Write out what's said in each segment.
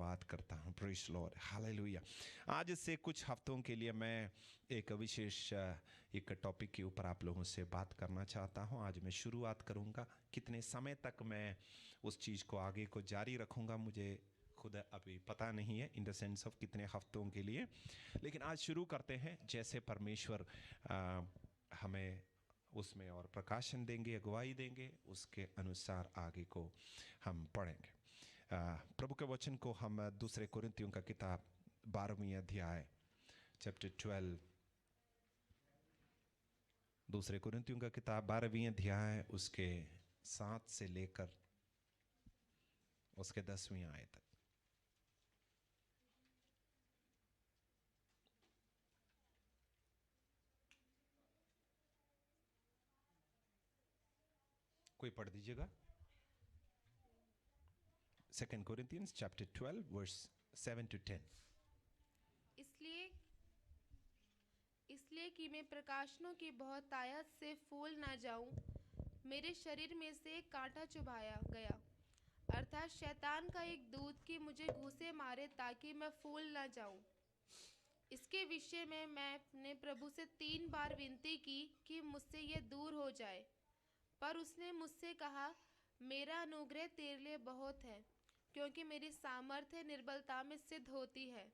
धन्यवाद करता हूँ। Praise Lord, hallelujah. आज से कुछ हफ्तों के लिए मैं एक विशेष एक टॉपिक के ऊपर आप लोगों से बात करना चाहता हूँ। आज मैं शुरुआत करूँगा। कितने समय तक मैं उस चीज़ को आगे को जारी रखूँगा मुझे खुद अभी पता नहीं है, इन द सेंस ऑफ कितने हफ्तों के लिए, लेकिन आज शुरू करते हैं। जैसे परमेश्वर हमें उसमें और प्रकाशन देंगे, अगुवाई देंगे, उसके अनुसार आगे को हम पढ़ेंगे। प्रभु के वचन को हम दूसरे कुरिन्थियों का किताब 12वीं अध्याय चैप्टर 12, दूसरे कुरिन्थियों का किताब 12वीं अध्याय उसके 7 से लेकर उसके 10वीं आयत तक। कोई पढ़ दीजिएगा। 2 Corinthians chapter 12 verse 7 to 10। इसलिए कि मैं प्रकाशनों की बहुत आयत से फूल ना जाऊं, मेरे शरीर में से एक कांटा चुभाया गया, अर्थात शैतान का एक दूत कि मुझे घूंसे मारे ताकि मैं फूल ना जाऊं। इसके विषय में मैंने प्रभु से 3 बार विनती की कि मुझसे यह दूर हो जाए, पर उसने मुझसे कहा, मेरा अनुग्रह तेरे लिए बहुत है, क्योंकि मेरी सामर्थ्य निर्बलता में सिद्ध होती है।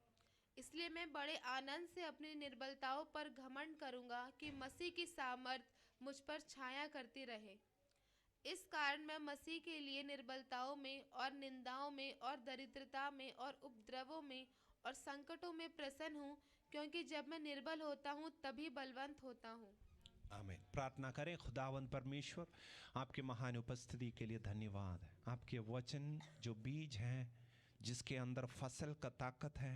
इसलिए मैं बड़े आनंद से अपनी निर्बलताओं पर घमंड करूंगा कि मसीह की सामर्थ मुझ पर छाया करती रहे। इस कारण मैं मसीह के लिए निर्बलताओं में और निंदाओं में और दरिद्रता में और उपद्रवों में और संकटों में प्रसन्न हूँ, क्योंकि जब मैं निर्बल होता हूँ तभी बलवंत होता हूँ। आमीन। प्रार्थना करें। खुदावंद परमेश्वर, आपके महान उपस्थिति के लिए धन्यवाद है। आपके वचन जो बीज हैं, जिसके अंदर फसल का ताकत है,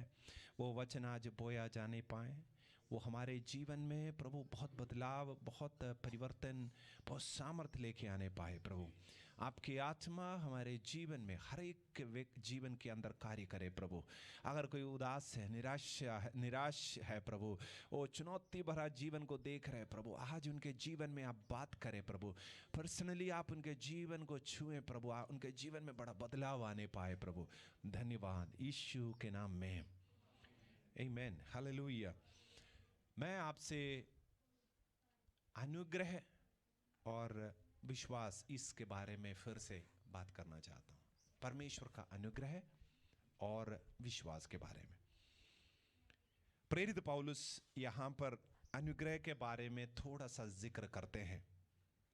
वो वचन आज बोया जाने पाए, वो हमारे जीवन में प्रभु बहुत बदलाव, बहुत परिवर्तन, बहुत सामर्थ्य लेके आने पाए। प्रभु आपकी आत्मा हमारे जीवन में हर एक जीवन के अंदर कार्य करे। प्रभु अगर कोई उदास है, निराश है प्रभु, वो चुनौती भरा जीवन को देख रहे प्रभु, आज उनके जीवन में आप बात करें प्रभु, पर्सनली आप उनके जीवन को छुएं प्रभु, उनके जीवन में बड़ा बदलाव आने पाए प्रभु। धन्यवाद यीशु के नाम में, आमीन, हालेलुया। मैं आपसे अनुग्रह और विश्वास इसके बारे में फिर से बात करना चाहता हूँ। परमेश्वर का अनुग्रह और विश्वास के बारे में प्रेरित पौलुस यहाँ पर अनुग्रह के बारे में थोड़ा सा जिक्र करते हैं।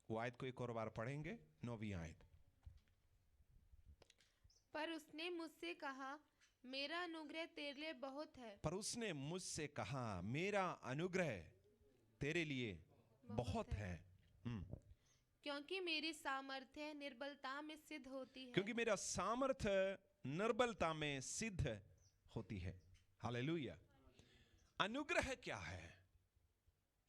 वो आयत को एक और बार पढ़ेंगे, 9वीं आयत। पर उसने मुझसे कहा, मेरा अनुग्रह तेरे लिए बहुत है। पर उसने मुझसे कहा, मेरा अनुग्रह तेरे लिए बहुत है। क्योंकि मेरी सामर्थ्य निर्बलता में सिद्ध होती है। क्योंकि मेरा सामर्थ्य निर्बलता में सिद्ध होती है। हालेलुया। अनुग्रह क्या है?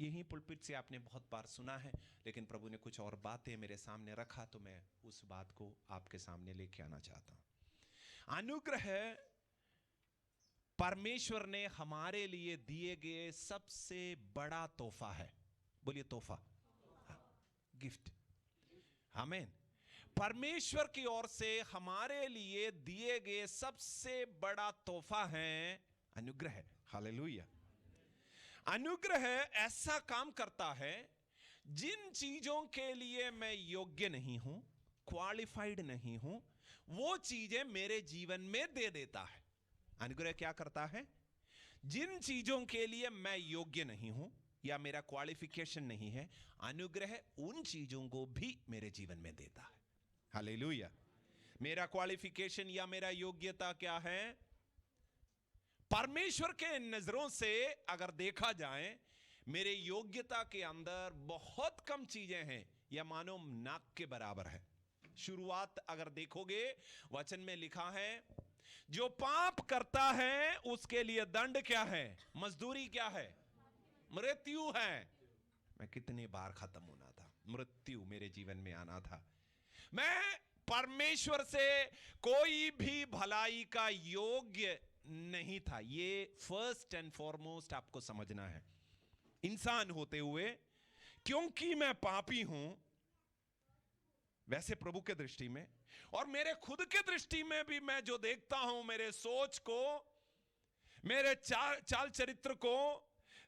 यही पुलपिट से आपने बहुत बार सुना है, लेकिन प्रभु ने कुछ और बातें मेरे सामने रखा, तो मैं उस बात को आपके सामने लेके आना चाहता हूं। अनुग्रह परमेश्वर ने हमारे लिए दिए गए सबसे बड़ा तोहफा है। बोलिए तोहफा, गिफ्ट। आमीन। परमेश्वर की ओर से हमारे लिए दिए गए सबसे बड़ा तोहफा है अनुग्रह। हालेलुया। अनुग्रह ऐसा काम करता है, जिन चीजों के लिए मैं योग्य नहीं हूं, क्वालिफाइड नहीं हूं, वो चीजें मेरे जीवन में दे देता है। अनुग्रह क्या करता है? जिन चीजों के लिए मैं योग्य नहीं हूं या मेरा क्वालिफिकेशन नहीं है, अनुग्रह उन चीजों को भी मेरे जीवन में देता है। हालेलुया। मेरा क्वालिफिकेशन या मेरा योग्यता क्या है? परमेश्वर के नजरों से अगर देखा जाए, मेरे योग्यता के अंदर बहुत कम चीजें हैं, या मानो नाक के बराबर है। शुरुआत अगर देखोगे, वचन में लिखा है, जो पाप करता है उसके लिए दंड क्या है? मजदूरी क्या है? मृत्यु है। मैं कितने बार खत्म होना था, मृत्यु मेरे जीवन में आना था। मैं परमेश्वर से कोई भी भलाई का योग्य नहीं था। ये फर्स्ट एंड फॉरमोस्ट आपको समझना है। इंसान होते हुए, क्योंकि मैं पापी हूं, वैसे प्रभु के दृष्टि में और मेरे खुद के दृष्टि में भी मैं जो देखता हूं, मेरे सोच को, मेरे चाल चरित्र को,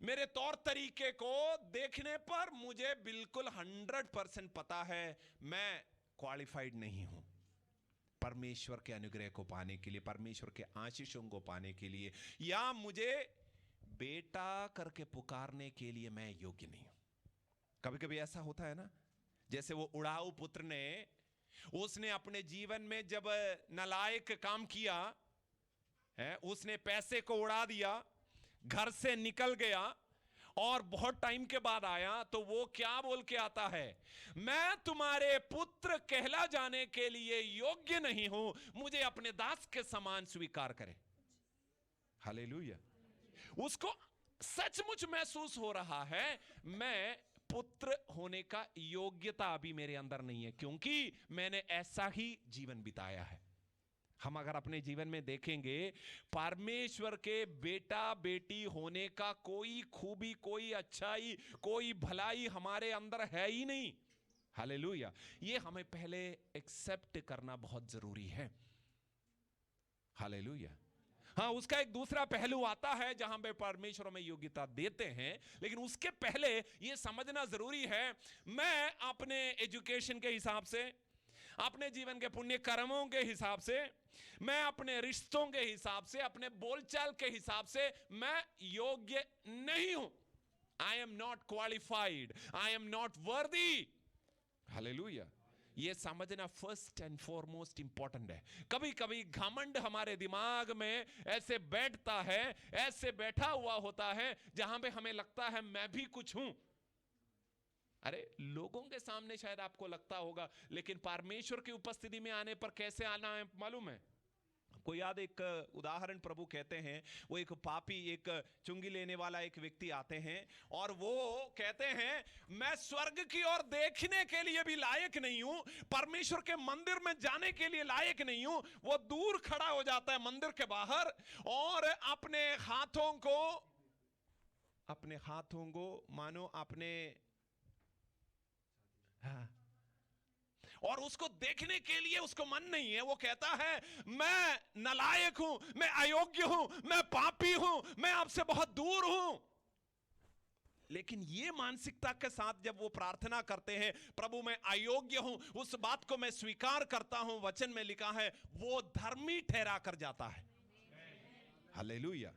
मेरे तौर तरीके को देखने पर मुझे बिल्कुल 100% पता है मैं क्वालिफाइड नहीं हूं परमेश्वर के अनुग्रह को पाने के लिए, परमेश्वर के आशीषों को पाने के लिए, या मुझे बेटा करके पुकारने के लिए मैं योग्य नहीं हूं। कभी कभी ऐसा होता है ना, जैसे वो उड़ाऊ पुत्र ने, उसने अपने जीवन में जब नालायक काम किया है, उसने पैसे को उड़ा दिया, घर से निकल गया और बहुत टाइम के बाद आया तो वो क्या बोल के आता है, मैं तुम्हारे पुत्र कहला जाने के लिए योग्य नहीं हूं, मुझे अपने दास के समान स्वीकार करें। हालेलुया। उसको सचमुच महसूस हो रहा है मैं पुत्र होने का योग्यता अभी मेरे अंदर नहीं है, क्योंकि मैंने ऐसा ही जीवन बिताया है। हम अगर अपने जीवन में देखेंगे, परमेश्वर के बेटा बेटी होने का कोई खूबी, कोई अच्छाई, कोई भलाई हमारे अंदर है ही नहीं। हालेलुया। ये हमें पहले एक्सेप्ट करना बहुत जरूरी है। हालेलुया। हाँ, उसका एक दूसरा पहलू आता है जहां पे परमेश्वर में योग्यता देते हैं, लेकिन उसके पहले यह समझना जरूरी है, मैं अपने एजुकेशन के हिसाब से, अपने जीवन के पुण्य कर्मों के हिसाब से, मैं अपने रिश्तों के हिसाब से, अपने बोलचाल के हिसाब से मैं योग्य नहीं हूं। I am not qualified, I am not worthy. Hallelujah. ये समझना फर्स्ट एंड फॉरमोस्ट इंपॉर्टेंट है। कभी कभी घमंड हमारे दिमाग में ऐसे बैठता है, ऐसे बैठा हुआ होता है, जहां पे हमें लगता है मैं भी कुछ हूं। अरे लोगों के सामने शायद आपको लगता होगा, लेकिन परमेश्वर की उपस्थिति में आने पर कैसे आना है मालूम है? कोई याद, एक उदाहरण प्रभु कहते हैं, वो एक पापी, एक चुंगी लेने वाला एक व्यक्ति आते हैं और वो कहते हैं मैं स्वर्ग की ओर देखने के लिए भी लायक नहीं हूं, परमेश्वर के मंदिर में जाने के लिए लायक नहीं हूं। वो दूर खड़ा हो जाता है मंदिर के बाहर और अपने हाथों को मानो अपने, हाँ, और उसको देखने के लिए उसको मन नहीं है। वो कहता है मैं नालायक हूं, मैं अयोग्य हूं, मैं पापी हूं, मैं आपसे बहुत दूर हूं। लेकिन ये मानसिकता के साथ जब वो प्रार्थना करते हैं, प्रभु मैं अयोग्य हूं, उस बात को मैं स्वीकार करता हूं, वचन में लिखा है वो धर्मी ठहरा कर जाता है। हालेलुया।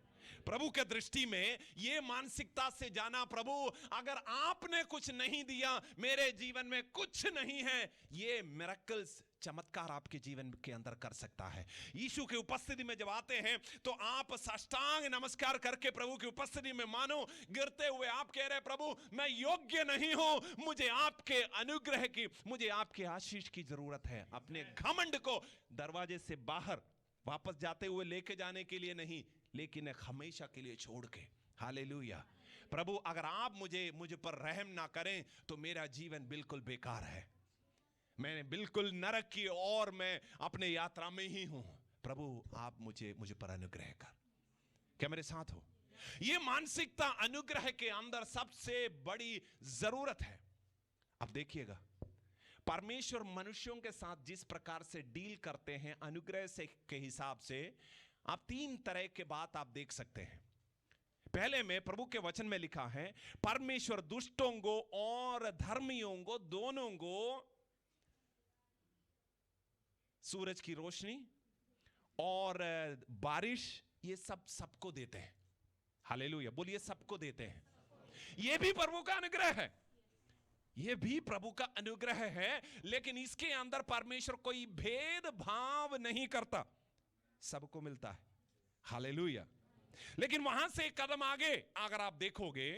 प्रभु के दृष्टि में ये मानसिकता से जाना, प्रभु अगर आपने कुछ नहीं दिया, मेरे जीवन में कुछ नहीं है, ये मिरेकल्स, चमत्कार आपके जीवन के अंदर कर सकता है। यीशु की उपस्थिति में जब आते हैं तो आप साष्टांग नमस्कार करके प्रभु की उपस्थिति में मानो गिरते हुए आप कह रहे प्रभु मैं योग्य नहीं हूं, मुझे आपके अनुग्रह की, मुझे आपके आशीष की जरूरत है। अपने घमंड को दरवाजे से बाहर वापस जाते हुए लेके जाने के लिए नहीं, लेकिन हमेशा के लिए छोड़ के। हालेलुया। प्रभु अगर आप मुझे पर रहम ना करें तो मेरा जीवन बिल्कुल बेकार है, मैंने बिल्कुल नरक की और मैं अपने यात्रा में ही हूं। प्रभु आप मुझे पर अनुग्रह कर। क्या मेरे साथ हो? यह मानसिकता अनुग्रह के अंदर सबसे बड़ी जरूरत है। अब देखिएगा, परमेश्वर मनुष्यों के साथ जिस प्रकार से डील करते हैं अनुग्रह से के हिसाब से, आप तीन तरह के बात आप देख सकते हैं। पहले में प्रभु के वचन में लिखा है परमेश्वर दुष्टों को और धर्मियों को दोनों को सूरज की रोशनी और बारिश ये सबको देते हैं। हालेलुया। बोलिए सबको देते हैं। ये भी प्रभु का अनुग्रह है, ये भी प्रभु का अनुग्रह है, लेकिन इसके अंदर परमेश्वर कोई भेदभाव नहीं करता, सबको मिलता है। हालेलुया। लेकिन वहां से एक कदम आगे अगर आप देखोगे,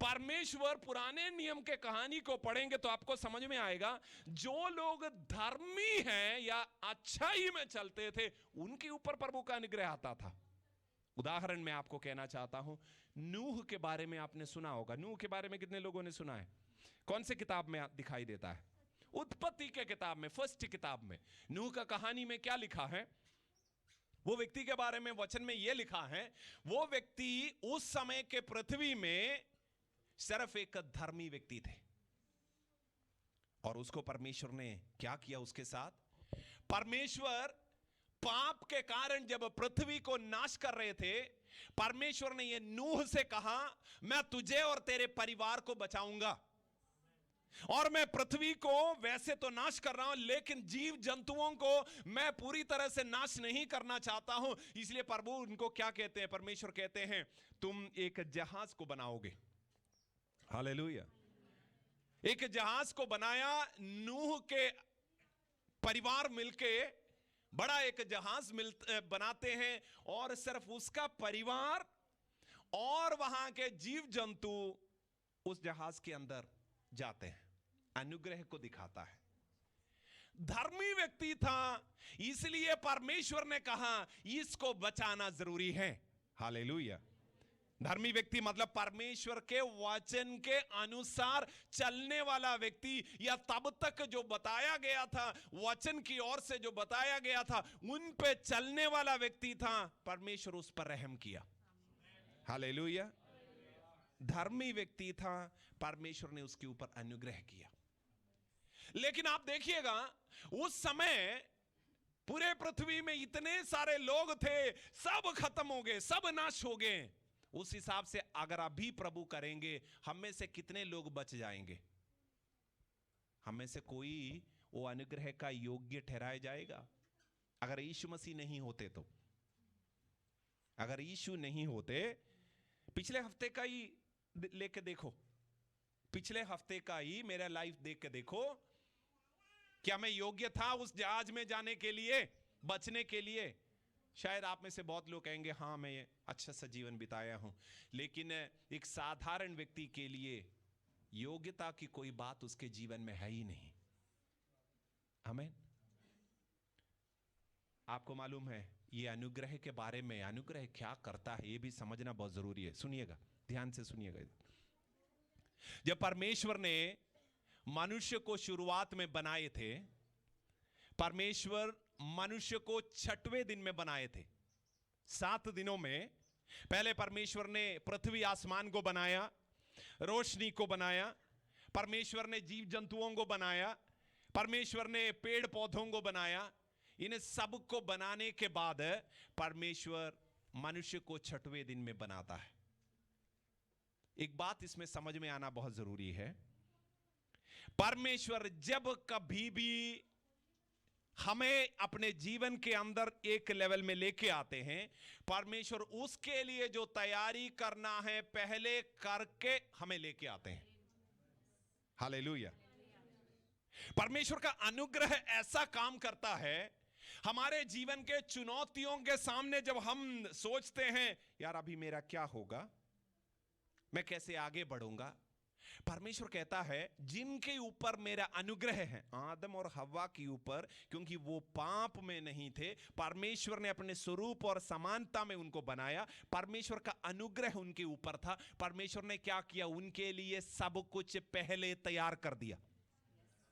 परमेश्वर पुराने नियम के कहानी को पढ़ेंगे तो आपको समझ में आएगा जो लोग धर्मी हैं या अच्छाई में चलते थे उनके ऊपर प्रभु का अनुग्रह आता था। उदाहरण मैं आपको कहना चाहता हूं, नूह के बारे में आपने सुना होगा। नूह के बारे में कितने लोगों ने सुना है? कौन से किताब में दिखाई देता है? उत्पत्ति के किताब में, फर्स्ट किताब में। नूह का कहानी में क्या लिखा है? वो व्यक्ति के बारे में वचन में यह लिखा है, वो व्यक्ति उस समय के पृथ्वी में सिर्फ एक धर्मी व्यक्ति थे और उसको परमेश्वर ने क्या किया उसके साथ? परमेश्वर पाप के कारण जब पृथ्वी को नाश कर रहे थे, परमेश्वर ने ये नूह से कहा, मैं तुझे और तेरे परिवार को बचाऊंगा और मैं पृथ्वी को वैसे तो नाश कर रहा हूं, लेकिन जीव जंतुओं को मैं पूरी तरह से नाश नहीं करना चाहता हूं। इसलिए प्रभु उनको क्या कहते हैं? परमेश्वर कहते हैं तुम एक जहाज को बनाओगे। हालेलुया। एक जहाज को बनाया, नूह के परिवार मिलके बड़ा एक जहाज बनाते हैं और सिर्फ उसका परिवार और वहां के जीव जंतु उस जहाज के अंदर जाते हैं। अनुग्रह को दिखाता है। धर्मी व्यक्ति था, इसलिए परमेश्वर ने कहा इसको बचाना जरूरी है। हालेलुया। धर्मी व्यक्ति मतलब परमेश्वर के वचन के अनुसार चलने वाला व्यक्ति, या तब तक जो बताया गया था, वचन की ओर से जो बताया गया था, उन पे चलने वाला व्यक्ति था। परमेश्वर उस पर रहम किया। हालेलुया। धर्मी व्यक्ति था, परमेश्वर ने उसके ऊपर अनुग्रह किया। लेकिन आप देखिएगा, उस समय पूरे पृथ्वी में इतने सारे लोग थे, सब खत्म हो गए, सब नाश हो गए। उस हिसाब से अगर अभी प्रभु करेंगे, हम में से कितने लोग बच जाएंगे? हम में से कोई वो अनुग्रह का योग्य ठहराया जाएगा? अगर यीशु मसीह नहीं होते तो, अगर यीशु नहीं होते, पिछले हफ्ते का ही लेके देखो, पिछले हफ्ते का ही मेरा लाइफ देख के देखो, क्या मैं योग्य था उस जहाज में जाने के लिए, बचने के लिए? शायद आप में से बहुत लोग कहेंगे हाँ मैं अच्छा सा जीवन बिताया हूं, लेकिन एक साधारण व्यक्ति के लिए योग्यता की कोई बात उसके जीवन में है ही नहीं। आमीन। आपको मालूम है ये अनुग्रह के बारे में, अनुग्रह क्या करता है ये भी समझना बहुत जरूरी है। सुनिएगा, ध्यान से सुनिएगा। जब परमेश्वर ने मनुष्य को शुरुआत में बनाए थे, परमेश्वर मनुष्य को 6वें दिन में बनाए थे। 7 दिनों में पहले परमेश्वर ने पृथ्वी आसमान को बनाया, रोशनी को बनाया, परमेश्वर ने जीव जंतुओं को बनाया, परमेश्वर ने पेड़ पौधों को बनाया। इन सब को बनाने के बाद परमेश्वर मनुष्य को 6वें दिन में बनाता है। एक बात इसमें समझ में आना बहुत जरूरी है, परमेश्वर जब कभी भी हमें अपने जीवन के अंदर एक लेवल में लेके आते हैं, परमेश्वर उसके लिए जो तैयारी करना है पहले करके हमें लेके आते हैं। हालेलुया। परमेश्वर का अनुग्रह ऐसा काम करता है, हमारे जीवन के चुनौतियों के सामने जब हम सोचते हैं यार अभी मेरा क्या होगा, मैं कैसे आगे बढ़ूंगा, परमेश्वर कहता है जिनके ऊपर मेरा अनुग्रह है, आदम और हव्वा के ऊपर, क्योंकि वो पाप में नहीं थे, परमेश्वर ने अपने स्वरूप और समानता में उनको बनाया, परमेश्वर का अनुग्रह उनके ऊपर था। परमेश्वर ने क्या किया? उनके लिए सब कुछ पहले तैयार कर दिया।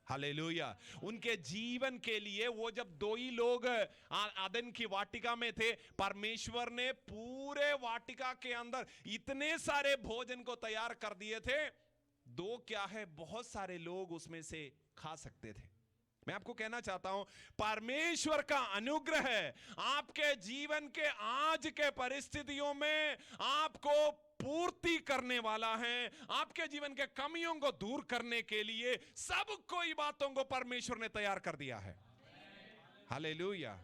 हालेलुया। उनके जीवन के लिए वो जब 2 ही लोग आदन की वाटिका में थे, परमेश्वर ने पूरे वाटिका के अंदर इतने सारे भोजन को तैयार कर दिए थे, 2 क्या है, बहुत सारे लोग उसमें से खा सकते थे। मैं आपको कहना चाहता हूं, परमेश्वर का अनुग्रह आपके जीवन के आज के परिस्थितियों में आपको पूर्ति करने वाला है। आपके जीवन के कमियों को दूर करने के लिए सब कोई बातों को परमेश्वर ने तैयार कर दिया है। हालेलुया।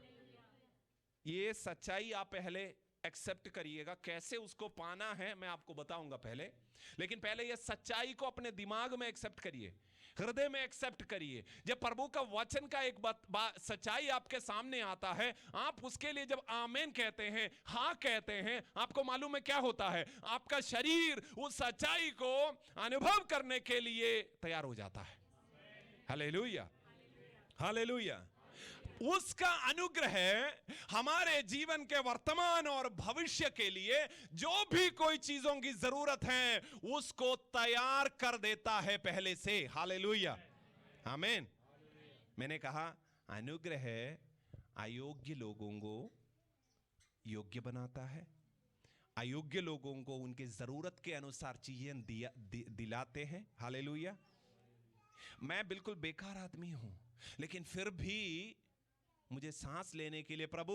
ये सच्चाई आप पहले एक्सेप्ट करिएगा। कैसे उसको पाना है मैं आपको बताऊंगा पहले, लेकिन पहले ये सच्चाई को अपने दिमाग में एक्सेप्ट करिए, हृदय में एक्सेप्ट करिए। जब प्रभु का वचन का एक सच्चाई आपके सामने आता है, आप उसके लिए जब आमीन कहते हैं, हाँ कहते हैं, आपको मालूम है क्या होता है? आपका शरीर उस सच्चाई को अनुभव करने के लिए तैयार हो जाता है। Hallelujah, hallelujah. उसका अनुग्रह हमारे जीवन के वर्तमान और भविष्य के लिए जो भी कोई चीजों की जरूरत है उसको तैयार कर देता है पहले से। हालेलुया, आमीन। मैंने कहा अनुग्रह अयोग्य लोगों को योग्य बनाता है, अयोग्य लोगों को उनके जरूरत के अनुसार चीजें दिलाते हैं। हालेलुया। मैं बिल्कुल बेकार आदमी हूं, लेकिन फिर भी मुझे सांस लेने के लिए प्रभु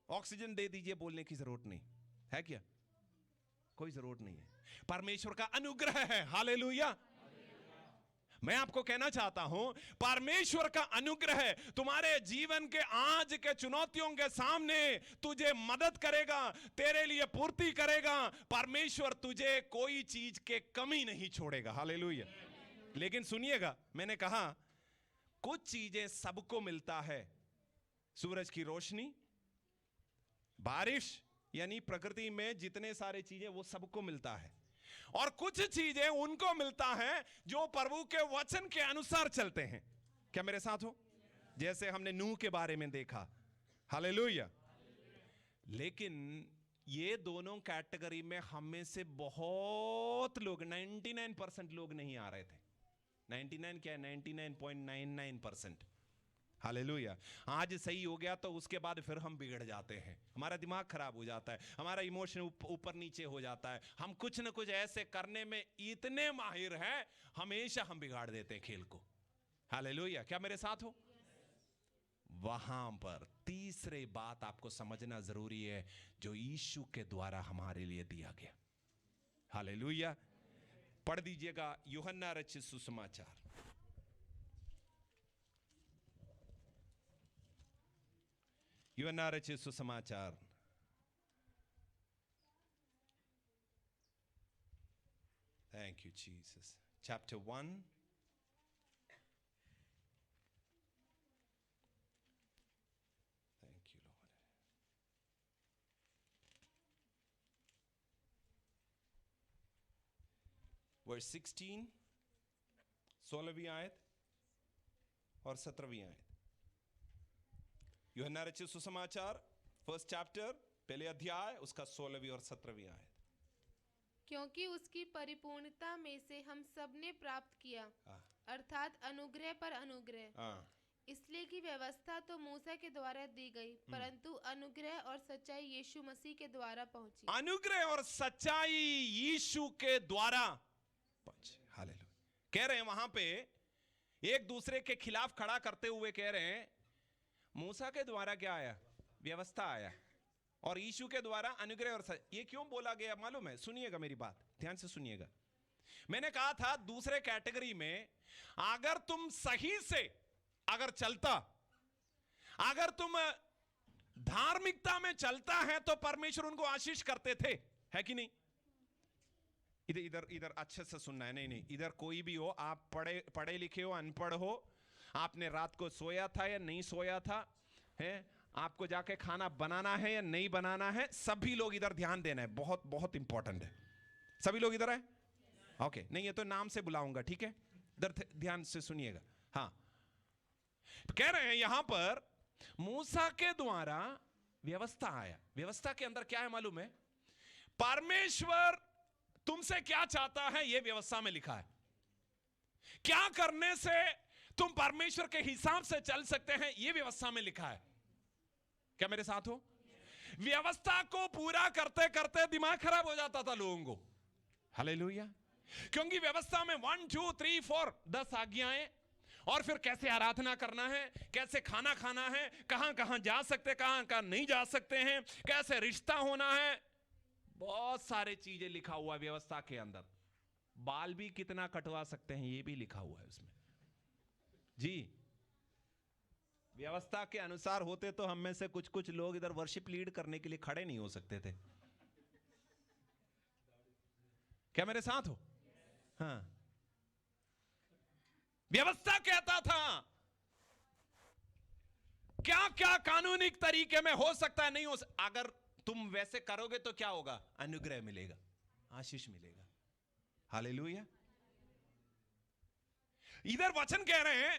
ऑक्सीजन दे दीजिए बोलने की जरूरत नहीं है। क्या? कोई जरूरत नहीं है। परमेश्वर का अनुग्रह है। हालेलुया। मैं आपको कहना चाहता हूं, परमेश्वर का अनुग्रह तुम्हारे जीवन के आज के चुनौतियों के सामने तुझे मदद करेगा, तेरे लिए पूर्ति करेगा। परमेश्वर तुझे कोई चीज के कमी नहीं छोड़ेगा। हालेलुया। लेकिन सुनिएगा, मैंने कहा कुछ चीजें सबको मिलता है। सूरज की रोशनी, बारिश, यानी प्रकृति में जितने सारे चीजें वो सबको मिलता है। और कुछ चीजें उनको मिलता है जो प्रभु के वचन के अनुसार चलते हैं। क्या मेरे साथ हो? जैसे हमने नूह के बारे में देखा। हालेलुया। लेकिन ये दोनों कैटेगरी में हम में से बहुत लोग, 99% लोग नहीं आ रहे थे। 99 क्या है? 99.99%। हालेलुया। आज सही हो गया तो उसके बाद फिर हम बिगड़ जाते हैं, हमारा दिमाग खराब हो जाता है, हमारा इमोशन ऊपर नीचे हो जाता है। हम कुछ न कुछ ऐसे करने में इतने माहिर हैं, हमेशा हम बिगाड़ देते हैं खेल को। हालेलुया। क्या मेरे साथ हो? वहां पर तीसरी बात आपको समझना जरूरी है, जो यीशु के द्वारा हमारे लिए दिया गया। हालेलुया। पढ़ दीजिएगा यूहन्ना रचित सुसमाचार, यूहन्ना रचित सुसमाचार, thank you Jesus, chapter 1 thank you Lord. Verse 16, 16वीं आयत और 17वीं आयत। यूहन्ना रचित सुसमाचार, फर्स्ट चैप्टर, पहले अध्याय, उसका 16वीं और 17वीं आयत। क्योंकि उसकी परिपूर्णता में से हम सब ने प्राप्त किया, अर्थात अनुग्रह पर अनुग्रह। इसलिए कि व्यवस्था तो मूसा के द्वारा दी गई, परंतु अनुग्रह और सच्चाई यीशु मसीह के द्वारा पहुंची। अनुग्रह और सच्चाई यीशु के द्वारा पहुंची। हालेलुया। कह रहे हैं वहां पे एक दूसरे के खिलाफ खड़ा करते हुए कह रहे हैं, मूसा के द्वारा क्या आया? व्यवस्था आया, और यीशु के द्वारा अनुग्रह और सच्चाई। ये क्यों बोला गया मालूम है? सुनिएगा मेरी बात, ध्यान से सुनिएगा। मैंने कहा था दूसरे कैटेगरी में अगर तुम सही से अगर चलता, अगर तुम धार्मिकता में चलता है तो परमेश्वर उनको आशीष करते थे, है कि नहीं? इधर इधर इधर अच्छे से सुनना है। नहीं नहीं, इधर कोई भी हो, आप पढ़े लिखे हो, अनपढ़ हो, आपने रात को सोया था या नहीं सोया था, है आपको जाके खाना बनाना है या नहीं बनाना है, सभी लोग इधर ध्यान देना है, बहुत बहुत इंपॉर्टेंट है। सभी लोग इधर है? ओके। नहीं है तो नाम से बुलाऊंगा, ठीक है? इधर ध्यान से सुनिएगा। हाँ, कह रहे हैं यहां पर मूसा के द्वारा व्यवस्था आया। व्यवस्था के अंदर क्या है मालूम है? परमेश्वर तुमसे क्या चाहता है यह व्यवस्था में लिखा है। क्या करने से तुम परमेश्वर के हिसाब से चल सकते हैं यह व्यवस्था में लिखा है। क्या मेरे साथ हो? व्यवस्था को पूरा करते करते दिमाग खराब हो जाता था लोगों को। हालेलुया। क्योंकि व्यवस्था में 1 2 3 4 10 आज्ञाएं, और फिर कैसे आराधना करना है, कैसे खाना खाना है, कहां कहां जा सकते, कहां कहां नहीं जा सकते हैं, कैसे रिश्ता होना है, बहुत सारे चीजें लिखा हुआ है व्यवस्था के अंदर। बाल भी कितना कटवा सकते हैं ये भी लिखा हुआ है उसमें जी। व्यवस्था के अनुसार होते तो हम में से कुछ कुछ लोग इधर वर्शिप लीड करने के लिए खड़े नहीं हो सकते थे। क्या मेरे साथ हो? हाँ, व्यवस्था कहता था क्या क्या कानूनी तरीके में हो सकता है, नहीं हो सकता। अगर तुम वैसे करोगे तो क्या होगा? अनुग्रह मिलेगा, आशीष मिलेगा। हालेलुया। इधर वचन कह रहे हैं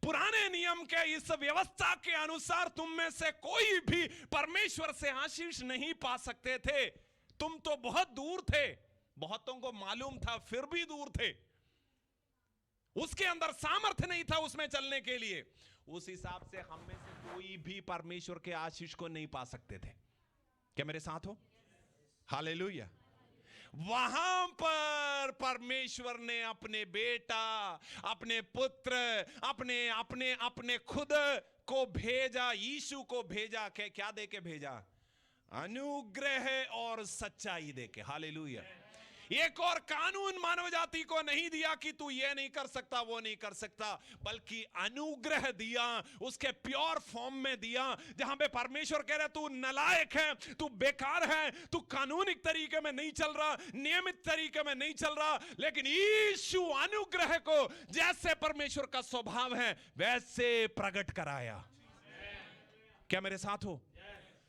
पुराने नियम के इस व्यवस्था के अनुसार तुम में से कोई भी परमेश्वर से आशीष नहीं पा सकते थे। तुम तो बहुत दूर थे, बहुतों को मालूम था फिर भी दूर थे, उसके अंदर सामर्थ्य नहीं था उसमें चलने के लिए। उस हिसाब से हम में से कोई भी परमेश्वर के आशीष को नहीं पा सकते थे। क्या मेरे साथ हो? हालेलुया। वहां पर परमेश्वर ने अपने बेटा, अपने पुत्र, अपने अपने अपने खुद को भेजा, यीशु को भेजा, क्या दे के भेजा? अनुग्रह और सच्चाई दे के। हालेलुया। एक और कानून मानव जाति को नहीं दिया कि तू ये नहीं कर सकता, वो नहीं कर सकता, बल्कि अनुग्रह दिया, उसके प्योर फॉर्म में दिया, जहां पे परमेश्वर कह रहा तू नालायक है, तू बेकार है, तू कानूनिक तरीके में नहीं चल रहा, नियमित तरीके में नहीं चल रहा, लेकिन यीशु अनुग्रह को जैसे परमेश्वर का स्वभाव है वैसे प्रकट कराया। क्या मेरे साथ हो?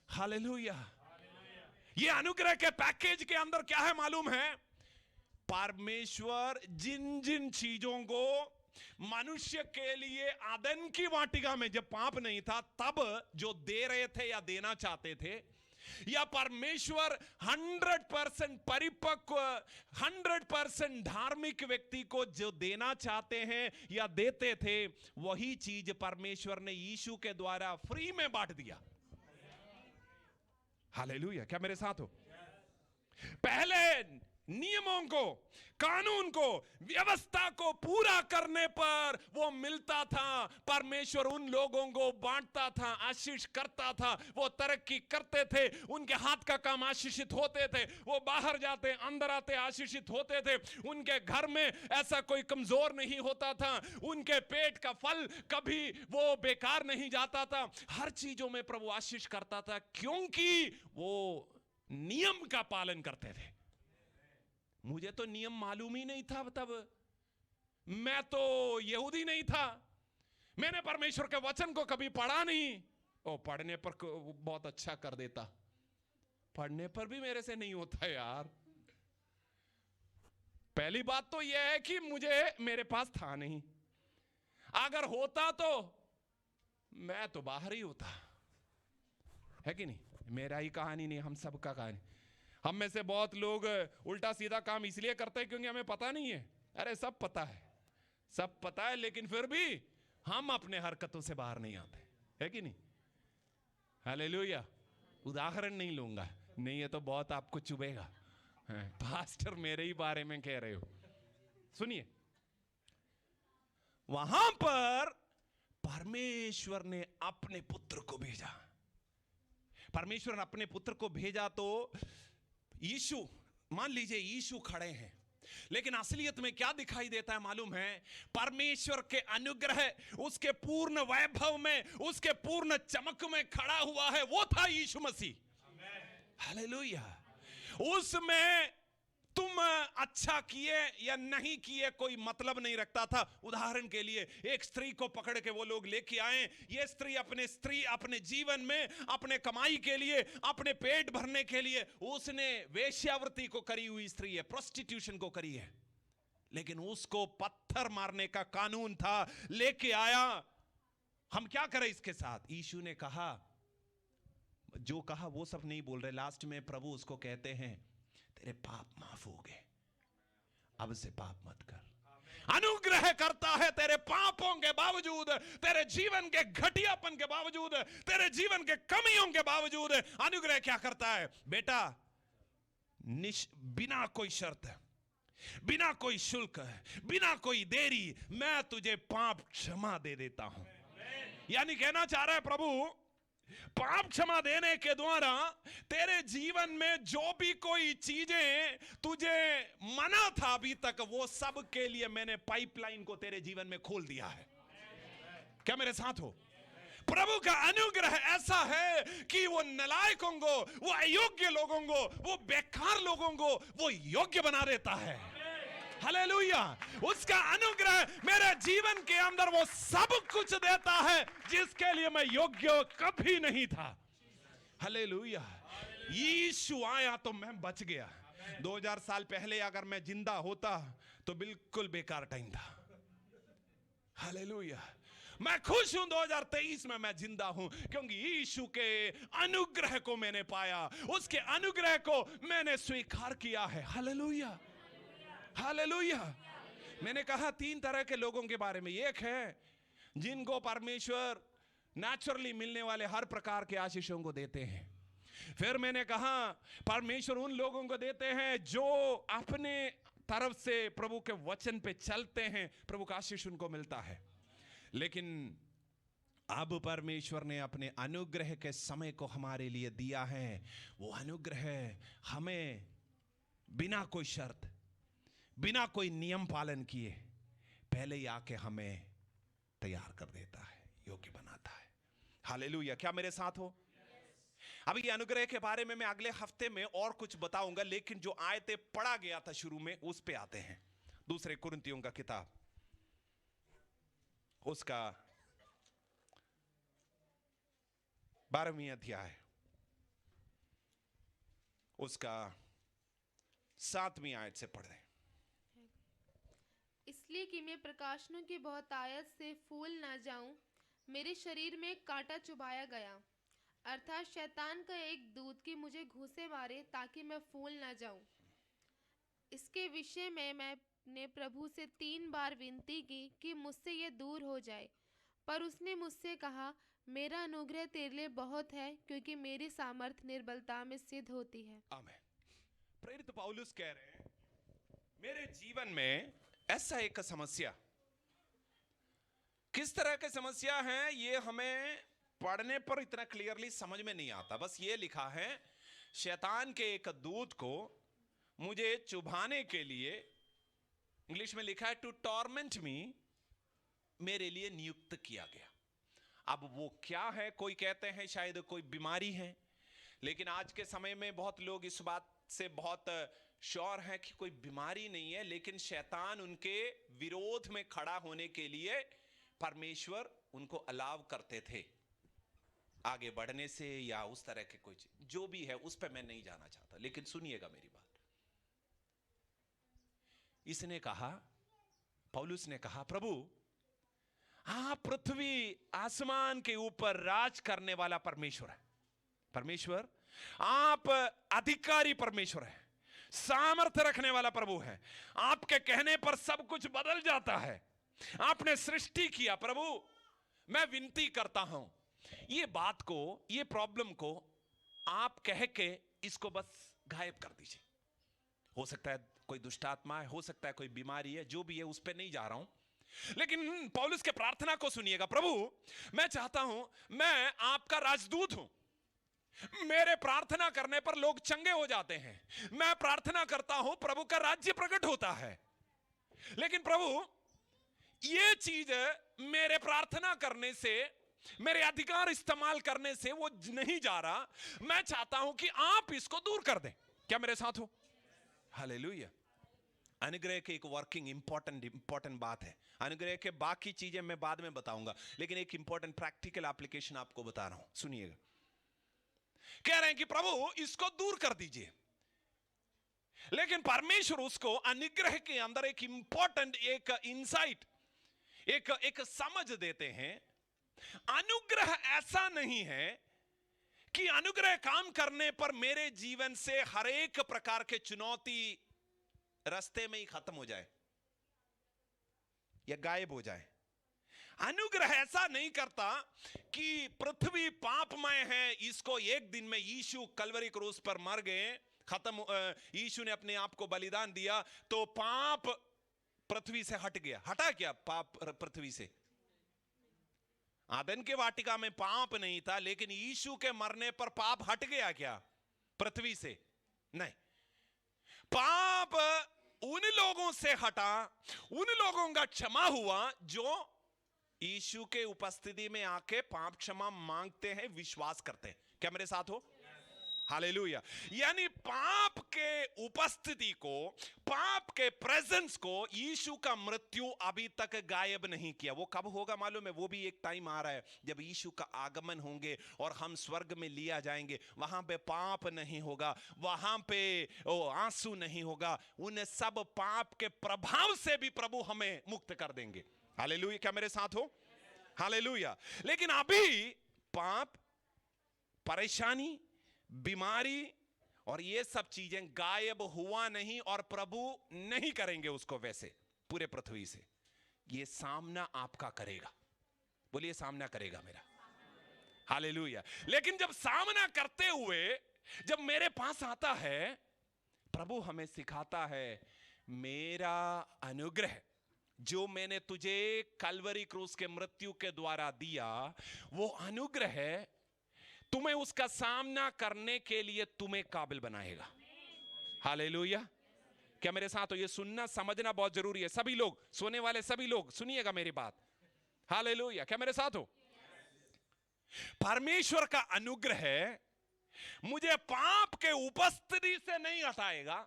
हालेलुया। ये अनुग्रह के पैकेज के अंदर क्या है मालूम है? परमेश्वर जिन जिन चीजों को मनुष्य के लिए आदन की वाटिका में जब पाप नहीं था तब जो दे रहे थे या देना चाहते थे, या परमेश्वर 100% परिपक्व 100% धार्मिक व्यक्ति को जो देना चाहते हैं या देते थे, वही चीज परमेश्वर ने यीशु के द्वारा फ्री में बांट दिया। हालेलुया। क्या मेरे साथ हो? पहले नियमों को, कानून को, व्यवस्था को पूरा करने पर वो मिलता था, परमेश्वर उन लोगों को बांटता था, आशीष करता था, वो तरक्की करते थे, उनके हाथ का काम आशीषित होते थे, वो बाहर जाते अंदर आते आशीषित होते थे, उनके घर में ऐसा कोई कमजोर नहीं होता था, उनके पेट का फल कभी वो बेकार नहीं जाता था, हर चीजों में प्रभु आशीष करता था, क्योंकि वो नियम का पालन करते थे। मुझे तो नियम मालूम ही नहीं था तब, मैं तो यहूदी नहीं था, मैंने परमेश्वर के वचन को कभी पढ़ा नहीं। ओ, पढ़ने पर बहुत अच्छा कर देता, पढ़ने पर भी मेरे से नहीं होता यार। पहली बात तो यह है कि मेरे पास था नहीं, अगर होता तो मैं तो बाहर ही होता, है कि नहीं? मेरा ही कहानी नहीं, हम सबका कहानी। हम में से बहुत लोग उल्टा सीधा काम इसलिए करते हैं क्योंकि हमें पता नहीं है। अरे सब पता है, सब पता है, लेकिन फिर भी हम अपने हरकतों से बाहर नहीं आते, है कि नहीं? हालेलुया। उदाहरण नहीं लूंगा, नहीं है तो बहुत आपको चुभेगा। पास्टर मेरे ही बारे में कह रहे हो। सुनिए, वहां पर परमेश्वर ने अपने पुत्र को भेजा। परमेश्वर ने अपने पुत्र को भेजा तो यीशु, मान लीजिए यीशु खड़े हैं, लेकिन असलियत में क्या दिखाई देता है मालूम है? परमेश्वर के अनुग्रह उसके पूर्ण वैभव में, उसके पूर्ण चमक में खड़ा हुआ है, वो था यीशु मसीह। हालेलुया। उसमें तुम अच्छा किए या नहीं किए कोई मतलब नहीं रखता था। उदाहरण के लिए एक स्त्री को पकड़ के वो लोग लेके आए, ये स्त्री अपने जीवन में, अपने कमाई के लिए, अपने पेट भरने के लिए उसने वेश्यावृत्ति को करी हुई स्त्री है, प्रोस्टिट्यूशन को करी है, लेकिन उसको पत्थर मारने का कानून था, लेके आया। हम क्या करें इसके साथ? यीशु ने कहा, जो कहा वो सब नहीं बोल रहे, लास्ट में प्रभु उसको कहते हैं तेरे पाप माफ हो गए, अब से पाप मत कर। अनुग्रह करता है तेरे पापों के बावजूद, तेरे जीवन के घटियापन के बावजूद, तेरे जीवन के कमियों के बावजूद अनुग्रह क्या करता है? बेटा, बिना कोई शर्त, बिना कोई शुल्क, बिना कोई देरी मैं तुझे पाप क्षमा दे देता हूं। यानी कहना चाह रहा है प्रभु, पाप क्षमा देने के द्वारा तेरे जीवन में जो भी कोई चीजें तुझे मना था अभी तक, वो सब के लिए मैंने पाइपलाइन को तेरे जीवन में खोल दिया है। क्या मेरे साथ हो? प्रभु का अनुग्रह ऐसा है कि वो नालायकों को, वो अयोग्य लोगों को, वो बेकार लोगों को वो योग्य बना देता है। हालेलुया। उसका अनुग्रह मेरे जीवन के अंदर वो सब कुछ देता है जिसके लिए मैं योग्य कभी नहीं था। हालेलुया। यीशु आया तो मैं बच गया। 2000 साल पहले अगर मैं जिंदा होता तो बिल्कुल बेकार टाइम था। हालेलुया। मैं खुश हूं 2023 में मैं जिंदा हूं, क्योंकि यीशु के अनुग्रह को मैंने पाया, उसके अनुग्रह को मैंने स्वीकार किया है। Hallelujah, hallelujah. मैंने कहा 3 तरह के लोगों के बारे में। एक है जिनको परमेश्वर नेचुरली मिलने वाले हर प्रकार के आशीषों को देते हैं। फिर मैंने कहा परमेश्वर उन लोगों को देते हैं जो अपने तरफ से प्रभु के वचन पे चलते हैं, प्रभु का आशीष उनको मिलता है। लेकिन अब परमेश्वर ने अपने अनुग्रह के समय को हमारे लिए दिया है। वो अनुग्रह हमें बिना कोई शर्त, बिना कोई नियम पालन किए पहले ही आके हमें तैयार कर देता है, योग्य बनाता है। हालेलुया। क्या मेरे साथ हो? अभी ये अनुग्रह के बारे में मैं अगले हफ्ते में और कुछ बताऊंगा, लेकिन जो आयतें पढ़ा गया था शुरू में उस पे आते हैं। दूसरे कुरिन्थियों का किताब, उसका 12वीं अध्याय, उसका 7वीं आयत से पढ़ रहे हैं। इसलिए कि मैं प्रकाशनों की बहुतायत से फूल ना जाऊं, मेरे शरीर में कांटा चुभाया गया, अर्थात शैतान का एक दूत कि मुझे घूंसे मारे ताकि मैं फूल ना जाऊं। इसके विषय में मैंने प्रभु से 3 बार विनती की कि मुझसे ये दूर हो जाए, पर उसने मुझसे कहा, मेरा अनुग्रह तेरे लिए बहुत है, क्योंकि मेरी सामर्थ्य निर्बलता में सिद्ध होती है। आमीन। प्रेरित पौलुस कह रहे हैं, मेरे जीवन में ऐसा एक समस्या, किस तरह की समस्या है ये हमें पढ़ने पर इतना क्लियरली समझ में नहीं आता। बस ये लिखा है, शैतान के एक दूत को मुझे चुभाने के लिए, इंग्लिश में लिखा है टू टॉर्मेंट मी, मेरे लिए नियुक्त किया गया। अब वो क्या है? कोई कहते हैं शायद कोई बीमारी है, लेकिन आज के समय में बहुत लोग इस बात से बहुत श्योर है कि कोई बीमारी नहीं है, लेकिन शैतान उनके विरोध में खड़ा होने के लिए परमेश्वर उनको अलाव करते थे आगे बढ़ने से, या उस तरह के कोई चीज जो भी है उस पर मैं नहीं जाना चाहता, लेकिन सुनिएगा मेरी बात। इसने कहा, पौलुस ने कहा, प्रभु आप पृथ्वी आसमान के ऊपर राज करने वाला परमेश्वर है, परमेश्वर आप अधिकारी परमेश्वर है, सामर्थ्य रखने वाला प्रभु है, आपके कहने पर सब कुछ बदल जाता है, आपने सृष्टि किया। प्रभु मैं विनती करता हूं, ये बात को, ये प्रॉब्लम को आप कह के इसको बस गायब कर दीजिए। हो सकता है कोई दुष्ट आत्मा है, हो सकता है कोई बीमारी है, जो भी है उस पे नहीं जा रहा हूं, लेकिन पौलुस के प्रार्थना को सुनिएगा। प्रभु मैं चाहता हूं, मैं आपका राजदूत हूं, मेरे प्रार्थना करने पर लोग चंगे हो जाते हैं, मैं प्रार्थना करता हूं प्रभु का राज्य प्रकट होता है, लेकिन प्रभु ये चीज मेरे प्रार्थना करने से, मेरे अधिकार इस्तेमाल करने से वो नहीं जा रहा, मैं चाहता हूं कि आप इसको दूर कर दें। क्या मेरे साथ हो? हालेलुया। अनुग्रह की एक वर्किंग इंपॉर्टेंट बात है। अनुग्रह के बाकी चीजें मैं बाद में बताऊंगा, लेकिन एक इंपॉर्टेंट प्रैक्टिकल एप्लीकेशन आपको बता रहा हूं, सुनिएगा। कह रहे हैं कि प्रभु इसको दूर कर दीजिए, लेकिन परमेश्वर उसको अनुग्रह के अंदर एक इंपॉर्टेंट, एक इंसाइट, एक समझ देते हैं। अनुग्रह ऐसा नहीं है कि अनुग्रह काम करने पर मेरे जीवन से हर एक प्रकार के चुनौती रास्ते में ही खत्म हो जाए या गायब हो जाए। अनुग्रह ऐसा नहीं करता कि पृथ्वी पापमय है, इसको एक दिन में यीशु कलवरी क्रूस पर मर गए, खत्म, यीशु ने अपने आप को बलिदान दिया तो पाप पृथ्वी से हट गया। हटा क्या पाप पृथ्वी से? आदन के वाटिका में पाप नहीं था, लेकिन यीशु के मरने पर पाप हट गया क्या पृथ्वी से? नहीं। पाप उन लोगों से हटा, उन लोगों का क्षमा हुआ जो यीशु के उपस्थिति में आके पाप क्षमा मांगते हैं, विश्वास करते हैं। क्या मेरे साथ हो? हालेलुया। यानी पाप के उपस्थिति को, पाप के प्रेजेंस को यीशु का मृत्यु अभी तक गायब नहीं किया। वो कब होगा मालूम है? वो भी एक टाइम आ रहा है जब यीशु का आगमन होंगे और हम स्वर्ग में लिया जाएंगे। वहां पे पाप नहीं होगा, वहां पे आंसू नहीं होगा, उन सब पाप के प्रभाव से भी प्रभु हमें मुक्त कर देंगे। हालेलुया। क्या मेरे साथ हो? हालेलुया। लेकिन अभी पाप, परेशानी, बीमारी और ये सब चीजें गायब हुआ नहीं, और प्रभु नहीं करेंगे उसको वैसे पूरे पृथ्वी से। ये सामना आपका करेगा। बोलिए सामना करेगा मेरा। हालेलुया। लेकिन जब सामना करते हुए जब मेरे पास आता है, प्रभु हमें सिखाता है मेरा अनुग्रह जो मैंने तुझे कलवरी क्रूस के मृत्यु के द्वारा दिया, वो अनुग्रह है, तुम्हें उसका सामना करने के लिए तुम्हें काबिल बनाएगा। हालेलुया। क्या मेरे साथ हो? ये सुनना समझना बहुत जरूरी है। सभी लोग, सोने वाले सभी लोग सुनिएगा मेरी बात। हालेलुया। क्या मेरे साथ हो? परमेश्वर का अनुग्रह मुझे पाप के उपस्थिति से नहीं हटाएगा।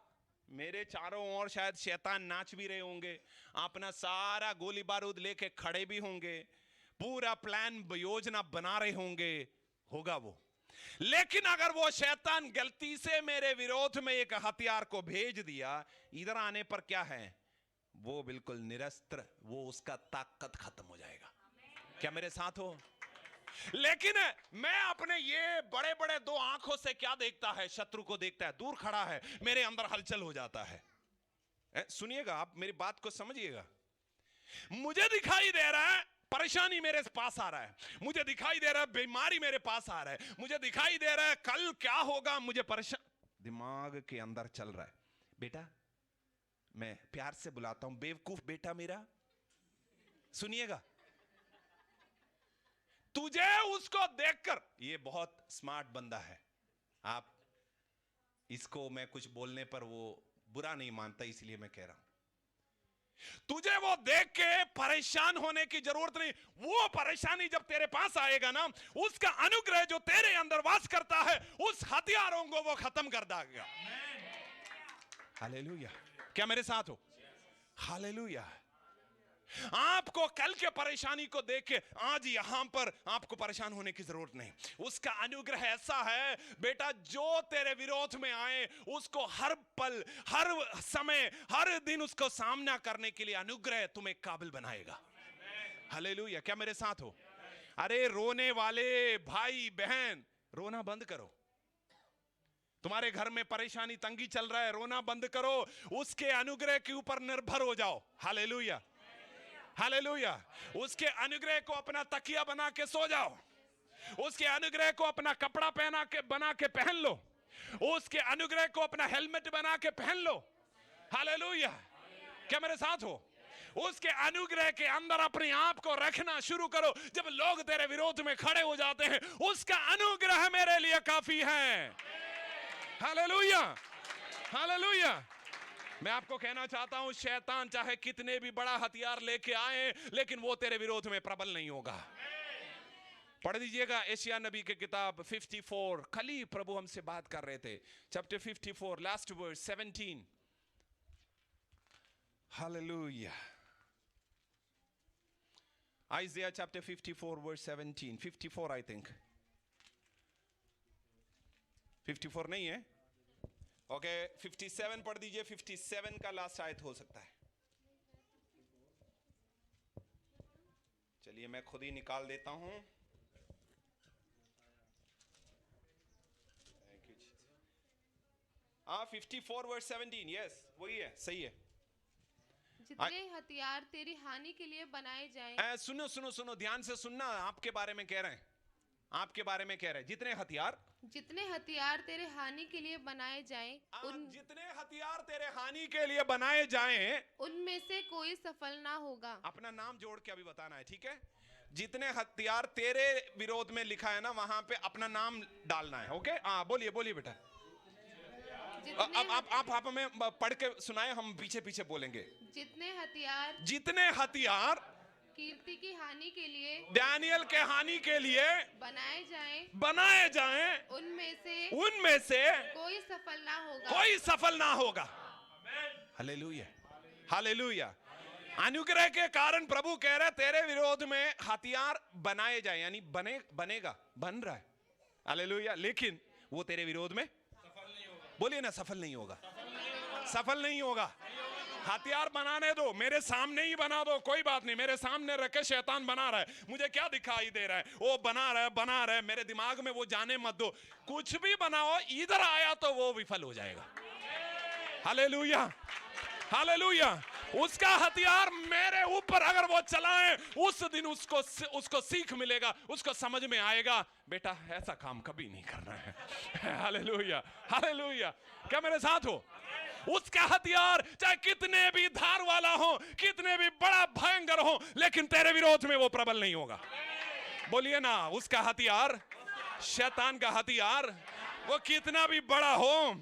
मेरे चारों ओर शायद शैतान नाच भी रहे होंगे, अपना सारा गोली बारूद लेके खड़े भी होंगे, पूरा प्लान योजना बना रहे होंगे, होगा वो। लेकिन अगर वो शैतान गलती से मेरे विरोध में एक हथियार को भेज दिया, इधर आने पर क्या है, वो बिल्कुल निरस्त्र, वो उसका ताकत खत्म हो जाएगा। क्या मेरे साथ हो? लेकिन मैं अपने ये बड़े बड़े दो आंखों से क्या देखता है? शत्रु को देखता है, दूर खड़ा है, मेरे अंदर हलचल हो जाता है। सुनिएगा, आप मेरी बात को समझिएगा। मुझे दिखाई दे रहा है परेशानी मेरे पास आ रहा है, मुझे दिखाई दे रहा है बीमारी मेरे पास आ रहा है, मुझे दिखाई दे रहा है कल क्या होगा, मुझे परेशान दिमाग के अंदर चल रहा है। बेटा, मैं प्यार से बुलाता हूं, बेवकूफ बेटा मेरा, सुनिएगा। तुझे उसको देखकर, ये बहुत स्मार्ट बंदा है, आप इसको मैं कुछ बोलने पर वो बुरा नहीं मानता, इसलिए मैं कह रहा हूं, तुझे वो देख के परेशान होने की जरूरत नहीं। वो परेशानी जब तेरे पास आएगा ना, उसका अनुग्रह जो तेरे अंदर वास करता है, उस हथियारों को वो खत्म कर देगा। हालेलुया। क्या मेरे साथ हो? हालेलुया। आपको कल के परेशानी को देख के आज यहां पर आपको परेशान होने की जरूरत नहीं। उसका अनुग्रह ऐसा है बेटा, जो तेरे विरोध में आए उसको हर पल, हर समय, हर दिन उसको सामना करने के लिए अनुग्रह तुम्हें काबिल बनाएगा। हालेलुया। क्या मेरे साथ हो? अरे रोने वाले भाई बहन, रोना बंद करो। तुम्हारे घर में परेशानी तंगी चल रहा है, रोना बंद करो, उसके अनुग्रह के ऊपर निर्भर हो जाओ। हालेलुया। हालेलुया। उसके अनुग्रह को अपना तकिया बना के सो जाओ, उसके अनुग्रह को अपना कपड़ा बना के पहन लो, उसके अनुग्रह को अपना हेलमेट बना के पहन लो। हालेलुया। क्या मेरे साथ हो? उसके अनुग्रह के अंदर अपने आप को रखना शुरू करो। जब लोग तेरे विरोध में खड़े हो जाते हैं, उसका अनुग्रह मेरे लिए काफी है। हालेलुया। हालेलुया। मैं आपको कहना चाहता हूं, शैतान चाहे कितने भी बड़ा हथियार लेके आए, लेकिन वो तेरे विरोध में प्रबल नहीं होगा। पढ़ दीजिएगा एशिया नबी की किताब 54, कल ही प्रभु हमसे बात कर रहे थे, chapter 54 last verse 17। Hallelujah. Isaiah chapter 54 verse 17, 54 I think, 54 नहीं है, ओके 57 पढ़ दीजिए। 57 का लास्ट आयत हो सकता है। चलिए मैं खुद ही निकाल देता हूं। हाँ 54 वर्स 17, यस वही है, सही है। जितने हथियार तेरी हानि के लिए बनाए जाएं। सुनो सुनो सुनो, ध्यान से सुनना, आपके बारे में कह रहे हैं, आपके बारे में कह रहे हैं। जितने हथियार तेरे हानि के लिए बनाए जाएं, जितने हथियार तेरे हानि के लिए बनाए जाएं, उनमें से कोई सफल ना होगा। अपना नाम जोड़ के अभी बताना है, ठीक है? जितने हथियार तेरे विरोध में लिखा है ना, वहां पे अपना नाम डालना है। ओके, हाँ बोलिए बोलिए बेटा। अब आप हमें पढ़ के सुनाए, हम पीछे पीछे बोलेंगे। जितने हथियार कीर्ति की हानि के लिए, दानियल के हानि के लिए बनाए जाएं, उनमें से कोई सफल ना होगा। हालेलुया। हालेलुया। अनुग्रह के कारण प्रभु कह रहे तेरे विरोध में हथियार बनाए जाए, यानी बनेगा, बन रहा है। हालेलुया। लेकिन वो तेरे विरोध में बोलिए ना, सफल नहीं होगा। सफल नहीं होगा। हथियार बनाने दो, मेरे सामने ही बना दो, कोई बात नहीं। मेरे सामने रखे शैतान बना रहा है, मुझे क्या दिखाई दे रहा है? वो बना रहा है, मेरे दिमाग में वो जाने मत दो। कुछ भी बनाओ, इधर आया तो वो विफल हो जाएगा। हालेलुया। हालेलुया। उसका हथियार मेरे ऊपर अगर वो चलाए, उस दिन उसको सीख मिलेगा, उसको समझ में आएगा, बेटा ऐसा काम कभी नहीं करना है। हालेलुया। हालेलुया। क्या मेरे साथ हो? उसका हथियार चाहे कितने भी धार वाला हो, कितने भी बड़ा भयंकर हो, लेकिन तेरे विरोध में वो प्रबल नहीं होगा। बोलिए ना, उसका हथियार, शैतान का हथियार, वो कितना भी बड़ा हो,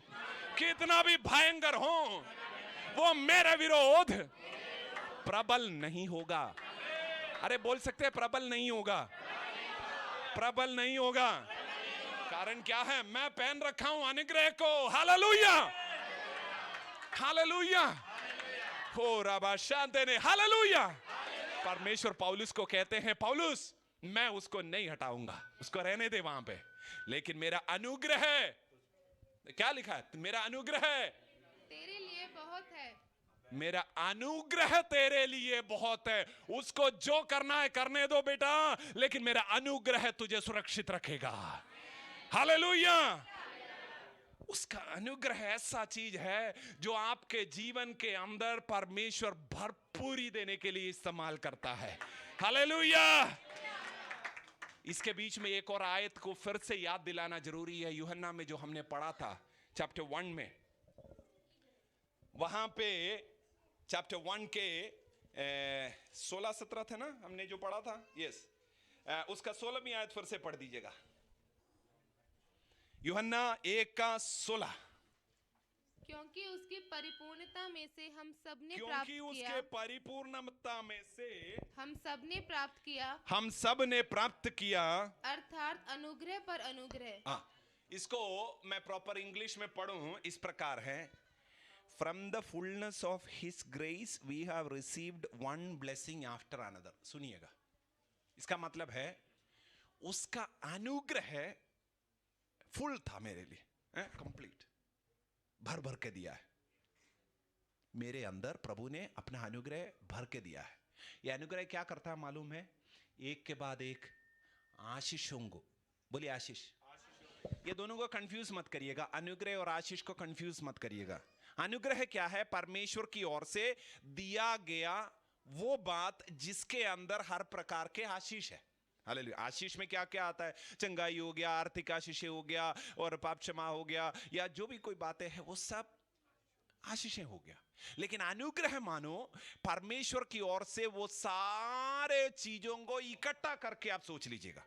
कितना भी भयंकर हो, वो मेरे विरोध प्रबल नहीं होगा। अरे बोल सकते हैं प्रबल नहीं होगा, प्रबल नहीं होगा। कारण क्या है? मैं पहन रखा हूं अनुग्रह को। हालेलुया, हालेलुया, हो रबा शांति ने, हालेलुया। परमेश्वर पौलुस को कहते हैं, पौलुस मैं उसको नहीं हटाऊंगा, उसको रहने दे वहां पे, लेकिन मेरा अनुग्रह है, क्या लिखा है? मेरा अनुग्रह तेरे लिए बहुत है, मेरा अनुग्रह तेरे लिए बहुत है। उसको जो करना है करने दो बेटा, लेकिन मेरा अनुग्रह तुझे सुरक्षित रखेगा। हालेलुया। उसका अनुग्रह ऐसा चीज है जो आपके जीवन के अंदर परमेश्वर भरपूरी देने के लिए इस्तेमाल करता है। हालेलुया। इसके बीच में एक और आयत को फिर से याद दिलाना जरूरी है। यूहन्ना में जो हमने पढ़ा था चैप्टर 1 में, वहां पे चैप्टर 1 के 16-17 थे ना हमने जो पढ़ा था। यस, उसका 16वीं आयत फिर से पढ़ दीजिएगा। यूहन्ना 1:16। क्योंकि उसकी परिपूर्णता में से हम सबने प्राप्त क्योंकि किया, उसके परिपूर्णता में से हम सबने प्राप्त किया, हम सब ने प्राप्त किया, अर्थात अनुग्रह पर अनुग्रह। इसको मैं प्रॉपर इंग्लिश में पढ़ूं, इस प्रकार है, from the fullness of his grace we have received one blessing after another. सुनिएगा, इसका मतलब है उसका अनुग्रह फुल था मेरे लिए, कंप्लीट, भर भर के दिया है। मेरे अंदर प्रभु ने अपना अनुग्रह भर के दिया है। यह अनुग्रह क्या करता है मालूम है? एक के बाद एक आशीषों को, बोलिए आशीष, ये दोनों को कंफ्यूज मत करिएगा, अनुग्रह और आशीष को कंफ्यूज मत करिएगा। अनुग्रह क्या है? परमेश्वर की ओर से दिया गया वो बात जिसके अंदर हर प्रकार के आशीष है। हालेलुया। आशीष में क्या क्या आता है? चंगाई हो गया, आर्थिक आशीष हो गया, और पाप क्षमा हो गया, या जो भी कोई बातें हैं वो सब आशीषें हो गया। लेकिन अनुग्रह मानो परमेश्वर की ओर से वो सारे चीजों को इकट्ठा करके आप सोच लीजिएगा।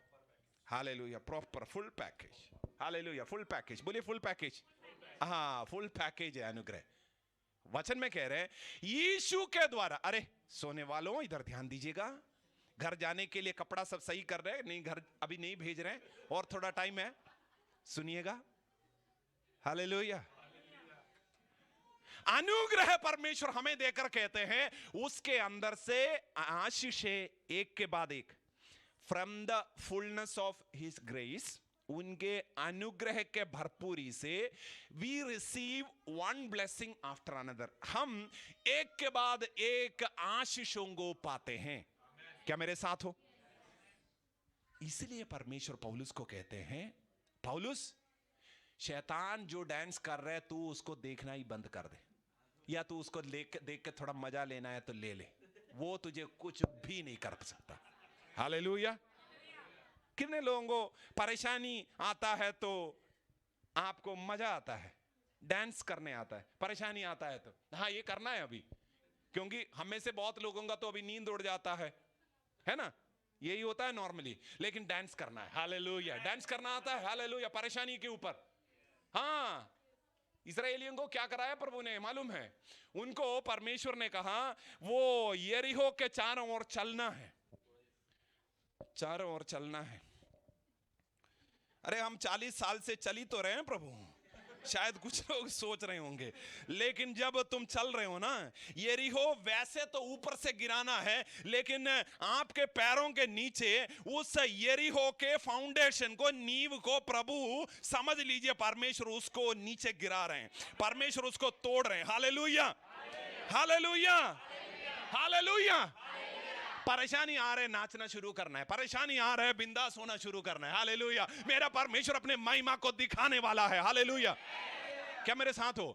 Hallelujah, proper full package. Hallelujah, full package, बोलिए फुल पैकेज। हाँ, फुल पैकेज है अनुग्रह। वचन में कह रहे हैं यीशु के द्वारा। अरे सोने वालों इधर ध्यान दीजिएगा, घर जाने के लिए कपड़ा सब सही कर रहे हैं? नहीं, घर अभी नहीं भेज रहे हैं, और थोड़ा टाइम है, सुनिएगा। हालेलुया। अनुग्रह परमेश्वर हमें देकर कहते हैं उसके अंदर से आशीषें एक के बाद एक, from the fullness of his grace, उनके अनुग्रह के भरपूरी से we receive one blessing after another, हम एक के बाद एक आशीषों को पाते हैं। क्या मेरे साथ हो? इसलिए परमेश्वर पौलुस को कहते हैं, पौलुस शैतान जो डांस कर रहा है तू उसको देखना ही बंद कर दे, या तू उसको देख के थोड़ा मजा लेना है तो ले ले, वो तुझे कुछ भी नहीं कर सकता। हालेलुया। कितने लोगों को परेशानी आता है तो आपको मजा आता है, डांस करने आता है, परेशानी आता है तो हाँ ये करना है अभी, क्योंकि हमें से बहुत लोगों का तो अभी नींद उड़ जाता है ना, यही होता है नॉर्मली, लेकिन डांस करना है। हालेलुया, डांस करना आता है। हालेलुया, परेशानी के ऊपर। हाँ, इस्राएलियों को क्या कराया प्रभु ने मालूम है? उनको परमेश्वर ने कहा वो यरीहो के चारों ओर चलना है, चारों ओर चलना है। अरे हम 40 साल से चली तो रहे हैं प्रभु, शायद कुछ लोग सोच रहे होंगे, लेकिन जब तुम चल रहे हो ना, यरीहो वैसे तो ऊपर से गिराना है, लेकिन आपके पैरों के नीचे उस यरीहो के फाउंडेशन को, नींव को प्रभु समझ लीजिए परमेश्वर उसको नीचे गिरा रहे हैं, परमेश्वर उसको तोड़ रहे हैं। Hallelujah, hallelujah, hallelujah. परेशानी आ रहे, नाचना शुरू करना है, परेशानी आ रहा है, बिंदास होना शुरू करना है। हालेलुया, मेरा परमेश्वर अपने महिमा को दिखाने वाला है। हालेलुया, क्या मेरे साथ हो?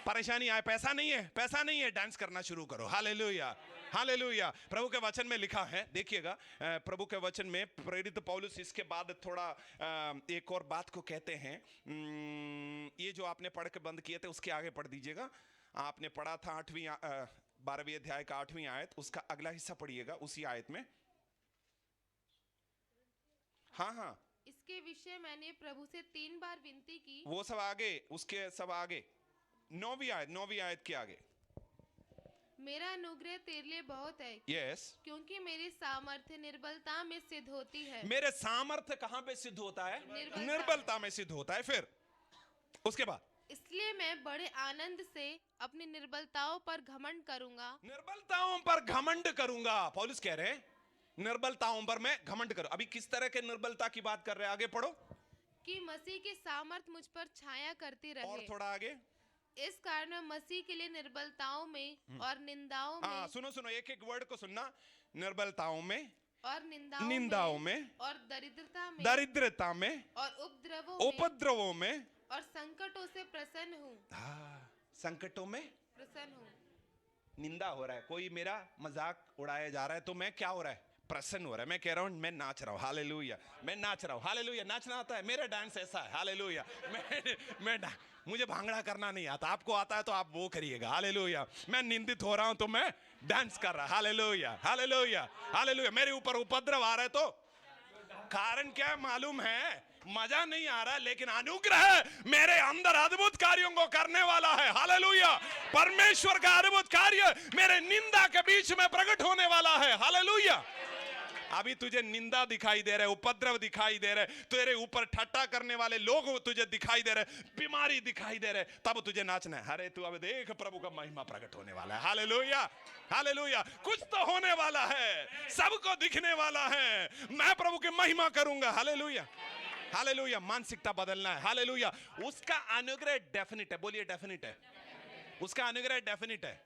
परेशानी आए, पैसा नहीं है, पैसा नहीं है, डांस करना शुरू करो। Hallelujah, hallelujah. प्रभु के वचन में लिखा है, देखिएगा, प्रभु के वचन में प्रेरित पौलुस इसके बाद थोड़ा एक और बात को कहते हैं। ये जो आपने पढ़ के बंद किए थे उसके आगे पढ़ दीजिएगा। आपने पढ़ा था 12वें अध्याय का 8वीं आयत, उसका अगला हिस्सा पढ़िएगा उसी आयत में। हाँ हाँ, इसके विषय मैंने प्रभु से 3 बार विनती की। वो सब आगे, उसके सब आगे 9वीं आयत के आगे। मेरा अनुग्रह तेरे लिए बहुत है, यस, क्योंकि मेरी सामर्थ्य निर्बलता में सिद्ध होती है। मेरे सामर्थ्य कहां पे सिद्ध होता है? निर्बलता में सिद्ध होता है। फिर उसके बाद, इसलिए मैं बड़े आनंद से अपनी निर्बलताओं पर घमंड करूंगा। निर्बलताओं पर घमंड करूंगा। पौलुस कह रहे हैं निर्बलताओं पर मैं घमंड करूं। अभी किस तरह के निर्बलता की बात कर रहे हैं? आगे पढ़ो। कि मसीह की सामर्थ मुझ पर छाया करती रहे। और थोड़ा आगे। इस कारण मैं मसीह के लिए निर्बलताओं में और निंदाओं में, सुनो सुनो, एक एक वर्ड को सुनना। निर्बलताओं में और निंदाओं में और दरिद्रता में और उपद्रवों में और संकटों से प्रसन्न हूँ। संकटों में प्रसन्न हूँ। निंदा हो रहा है, कोई मेरा मजाक उड़ाया जा रहा है, तो मैं क्या हो रहा है? प्रसन्न हो रहा है। मैं कह रहा हूँ मैं नाच रहा हूँ। हालेलुया, मैं नाच रहा हूँ। हालेलुया, नाचना आता है। मेरा डांस ऐसा है। हालेलुया, मुझे भांगड़ा करना नहीं आता। आपको आता है तो आप वो करिएगा। हालेलुया, मैं निंदित हो रहा हूँ तो मैं डांस कर रहा। Hallelujah, hallelujah, hallelujah. मेरे ऊपर उपद्रव आ रहा है तो कारण क्या है मालूम है? मजा नहीं आ रहा, लेकिन अनुग्रह मेरे अंदर अद्भुत कार्यों को करने वाला है। हालेलुया, परमेश्वर का अद्भुत कार्य मेरे निंदा के बीच में प्रकट होने वाला है। हालेलुया। अभी तुझे निंदा दिखाई दे रहा है, उपद्रव दिखाई दे रहा है, तेरे ऊपर ठट्टा करने वाले लोग तुझे दिखाई दे रहे, बीमारी दिखाई दे रहे, तब तुझे नाचना है। अरे तू अब देख, प्रभु का महिमा प्रकट होने वाला है। Hallelujah, hallelujah. कुछ तो होने वाला है, सबको दिखने वाला है। मैं प्रभु की महिमा करूंगा। Hallelujah, hallelujah. मानसिकता बदलना है। हालेलुया। उसका अनुग्रह डेफिनिट है। बोलिए डेफिनिट है। उसका अनुग्रह डेफिनिट है।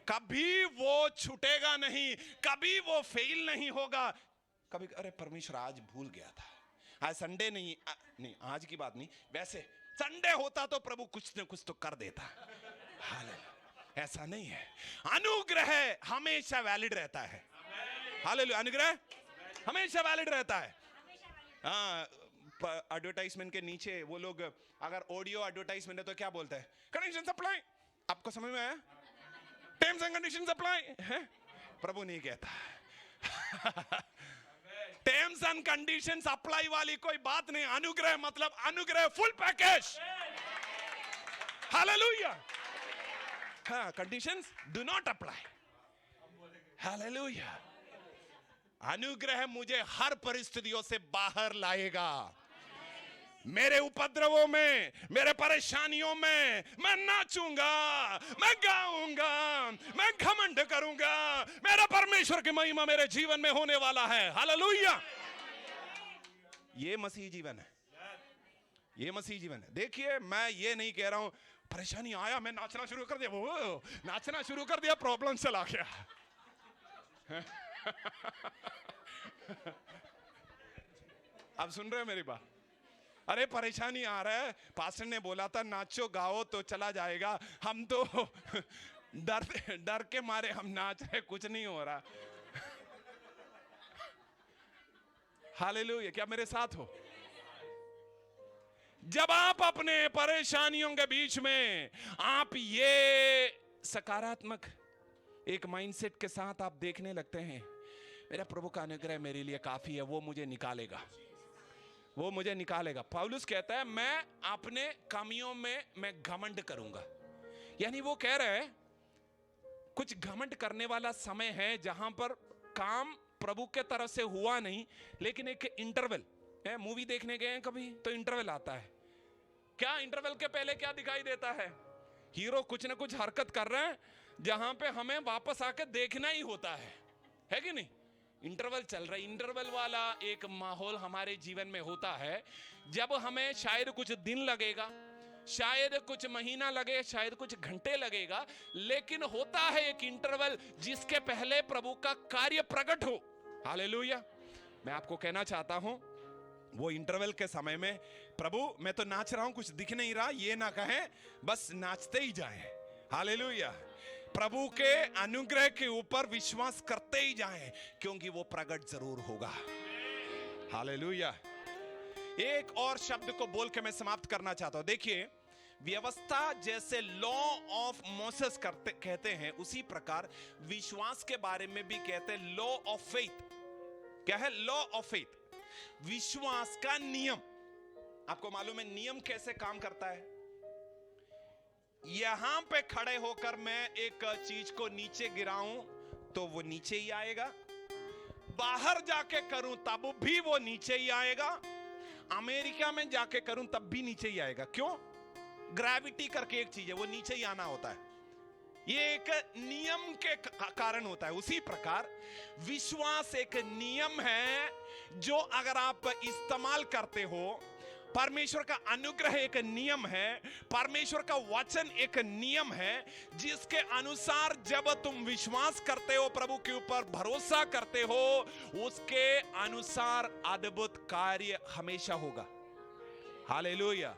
कभी वो छूटेगा नहीं, कभी वो फेल नहीं होगा। कभी अरे परमेश्वर आज भूल गया था, आज संडे नहीं, नहीं आज की बात नहीं, वैसे संडे होता तो प्रभु कुछ न कुछ तो कर देता। हालेलुया, ऐसा नहीं है। अनुग्रह हमेशा वैलिड रहता है। हालेलुया, अनुग्रह हमेशा वैलिड रहता है। एडवर्टाइजमेंट के नीचे वो लोग अगर ऑडियो एडवर्टाइजमेंट है तो क्या बोलते हैं? Condition apply. आपको समझ में आया? टर्म्स एंड कंडीशंस अप्लाई है। प्रभु नहीं कहता टर्म्स एंड कंडीशंस अप्लाई वाली कोई बात नहीं। अनुग्रह मतलब अनुग्रह फुल पैकेज। हालेलुया। हाँ, conditions do not apply. Hallelujah. अनुग्रह मुझे हर परिस्थितियों से बाहर लाएगा। मेरे उपद्रवों में, मेरे परेशानियों में मैं नाचूंगा, मैं गाऊंगा, मैं घमंड करूंगा। मेरा परमेश्वर की महिमा मेरे जीवन में होने वाला है। हालेलुया। ये मसीह जीवन है। ये मसीह जीवन है। देखिए, मैं ये नहीं कह रहा हूं परेशानी आया मैं नाचना शुरू कर दिया, वो नाचना शुरू कर दिया, प्रॉब्लम चला गया। अब सुन रहे हो मेरी बात? अरे परेशानी आ रहा है, पास्टर ने बोला था नाचो गाओ तो चला जाएगा, हम तो डर के मारे हम नाच रहे, कुछ नहीं हो रहा। हालेलुया। क्या मेरे साथ हो? जब आप अपने परेशानियों के बीच में आप ये सकारात्मक एक माइंडसेट के साथ आप देखने लगते हैं, मेरा प्रभु का अनुग्रह मेरे लिए काफी है, वो मुझे निकालेगा, वो मुझे निकालेगा। पौलुस कहता है मैं अपने कमियों में मैं घमंड करूंगा। यानी वो कह रहे हैं कुछ घमंड करने वाला समय है जहां पर काम प्रभु के तरफ से हुआ नहीं, लेकिन एक इंटरवल है। मूवी देखने गए हैं कभी तो इंटरवल आता है। क्या इंटरवल के पहले क्या दिखाई देता है? हीरो कुछ ना कुछ हरकत कर रहे हैं जहां पे हमें वापस आके देखना ही होता है कि नहीं? इंटरवल चल रहा है। इंटरवल वाला एक माहौल हमारे जीवन में होता है जब हमें शायद कुछ दिन लगेगा, शायद कुछ महीना लगे, शायद कुछ घंटे लगेगा, लेकिन होता है एक इंटरवल जिसके पहले प्रभु का कार्य प्रकट हो। हालेलुया। मैं आपको कहना चाहता हूं वो इंटरवल के समय में प्रभु मैं तो नाच रहा हूं, कुछ दिख नहीं रहा, ये ना कहें, बस नाचते ही जाएं। हालेलुया। प्रभु के अनुग्रह के ऊपर विश्वास करते ही जाएं, क्योंकि वो प्रकट जरूर होगा। हालेलुया। एक और शब्द को बोल के मैं समाप्त करना चाहता हूं। देखिए, व्यवस्था जैसे लॉ ऑफ मोसेस कहते हैं, उसी प्रकार विश्वास के बारे में भी कहते हैं लॉ ऑफ फेथ। क्या है लॉ ऑफ फेथ? विश्वास का नियम। आपको मालूम है नियम कैसे काम करता है? यहां पे खड़े होकर मैं एक चीज को नीचे गिराऊं तो वो नीचे ही आएगा, बाहर जाके करूं तब भी वो नीचे ही आएगा, अमेरिका में जाके करूं तब भी नीचे ही आएगा। क्यों? ग्रेविटी करके एक चीज है, वो नीचे ही आना होता है। ये एक नियम के कारण होता है। उसी प्रकार विश्वास एक नियम है जो अगर आप इस्तेमाल करते हो, परमेश्वर का अनुग्रह एक नियम है, परमेश्वर का वचन एक नियम है, जिसके अनुसार जब तुम विश्वास करते हो, प्रभु के ऊपर भरोसा करते हो, उसके अनुसार अद्भुत कार्य हमेशा होगा। हालेलुया।